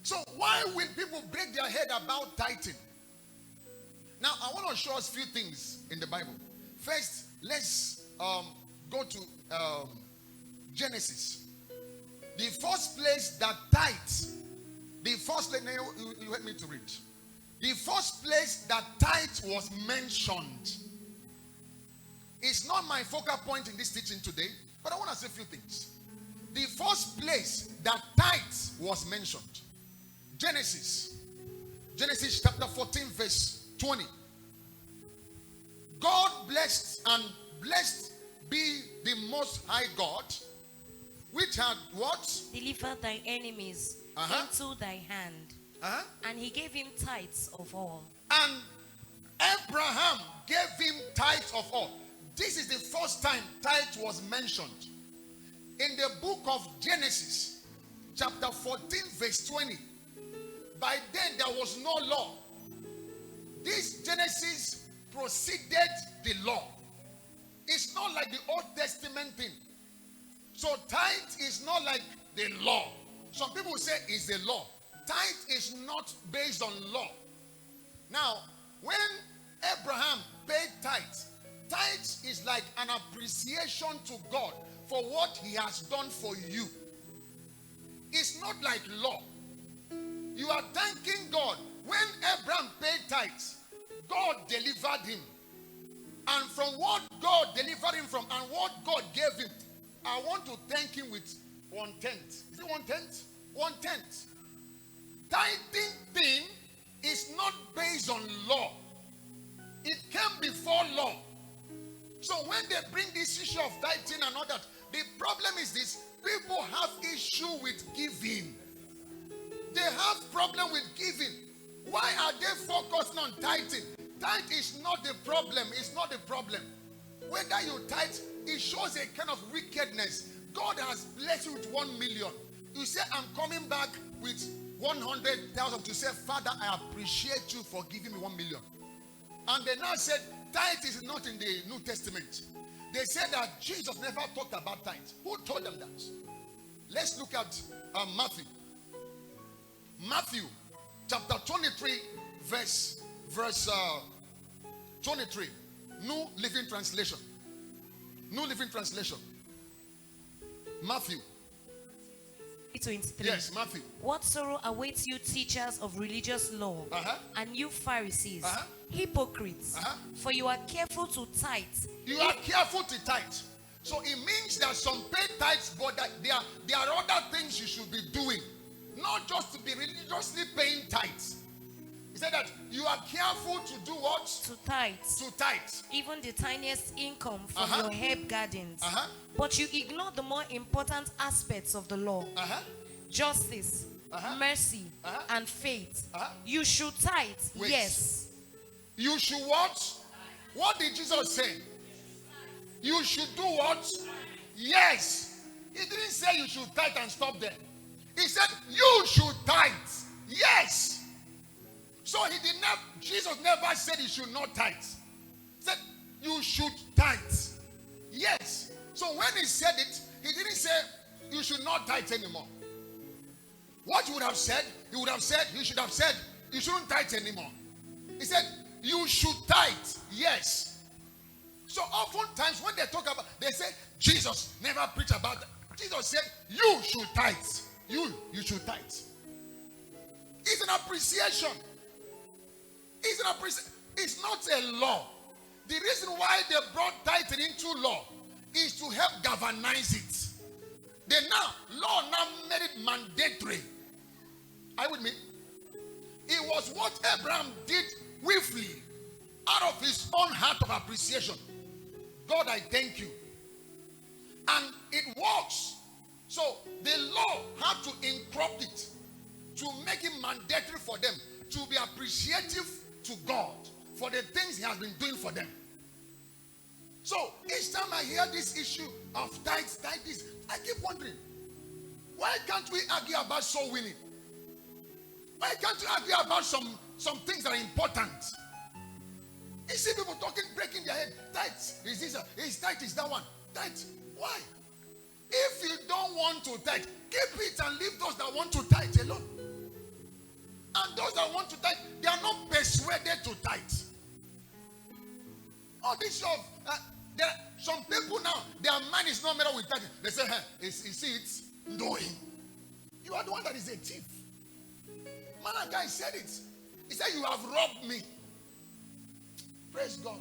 So why will people break their head about tithing? Now, I want to show us a few things in the Bible. First, let's go to Genesis. The first place that tithe, the first place, you help me to read. The first place that tithe was mentioned. It's not my focal point in this teaching today, but I want to say a few things. The first place that tithe was mentioned, Genesis chapter 14 verse 20. God blessed, and blessed be the Most High God, which had what? Delivered thy enemies into thy hand. And he gave him tithes of all. And Abraham gave him tithes of all. This is the first time tithe was mentioned. In the book of Genesis, chapter 14, verse 20. By then there was no law. This Genesis preceded the law. It's not like the Old Testament thing. So tithe is not like the law. Some people say it's the law. Tithe is not based on law. Now, when Abraham paid tithe, tithe is like an appreciation to God for what he has done for you. It's not like law. You are thanking God. When Abraham paid tithes, God delivered him. And from what God delivered him from and what God gave him, I want to thank him with 1/10. Is it 1/10? 1/10. Tithing thing is not based on law. It came before law. So when they bring this issue of tithing and all that, the problem is this: people have issue with giving. They have problem with giving. Why are they focusing on tithing? Tithe is not the problem. It's not the problem. Whether you tithe, it shows a kind of wickedness. God has blessed you with 1 million. You say, I'm coming back with 100,000 to say, Father, I appreciate you for giving me 1 million. And they now said, tithe is not in the New Testament. They said that Jesus never talked about tithe. Who told them that? Let's look at Matthew. Matthew chapter 23 verse 23. New Living Translation. New Living Translation. Matthew 23. Yes, Matthew. What sorrow awaits you, teachers of religious law, and you Pharisees, hypocrites, for you are careful to tithe. You are careful to tithe. So it means that some pay tithes, but that there are other things you should be doing, not just to be religiously paying tithes. He said that you are careful to do what? To tithe. To tithe. Even the tiniest income from your herb gardens. But you ignore the more important aspects of the law. Justice, mercy, and faith. You should tithe. Wait. Yes. You should what? What did Jesus say? You should do what? Yes. He didn't say you should tithe and stop there. He said you should tithe. Yes. So Jesus never said you should not tithe. He said you should tithe. Yes. So when he said it, he didn't say you should not tithe anymore. What he would have said, he should have said you shouldn't tithe anymore. He said you should tithe. Yes. So oftentimes when they talk about, they say Jesus never preached about that. Jesus said you should tithe. You should tithe. It's an appreciation. It's not a law. The reason why they brought tithing into law is to help galvanize it. Law now made it mandatory. Are you with me? It was what Abraham did willfully, out of his own heart of appreciation. God, I thank you. And it works. So the law had to incorporate it to make it mandatory for them to be appreciative to God for the things he has been doing for them. So each time I hear this issue of tithes, I keep wondering, why can't we argue about soul winning? Why can't we argue about some things that are important? You see people talking, breaking their head. Tithes is this, tithe is that one. Tithe, why? If you don't want to tithe, keep it and leave those that want to tithe alone. And those that want to tithe, they are not persuaded to tithe. Oh, this of there are some people now, their mind is not made up with tithing. They say, hey, is it doing? You are the one that is a thief. Man, that guy said it. He said, you have robbed me. Praise God.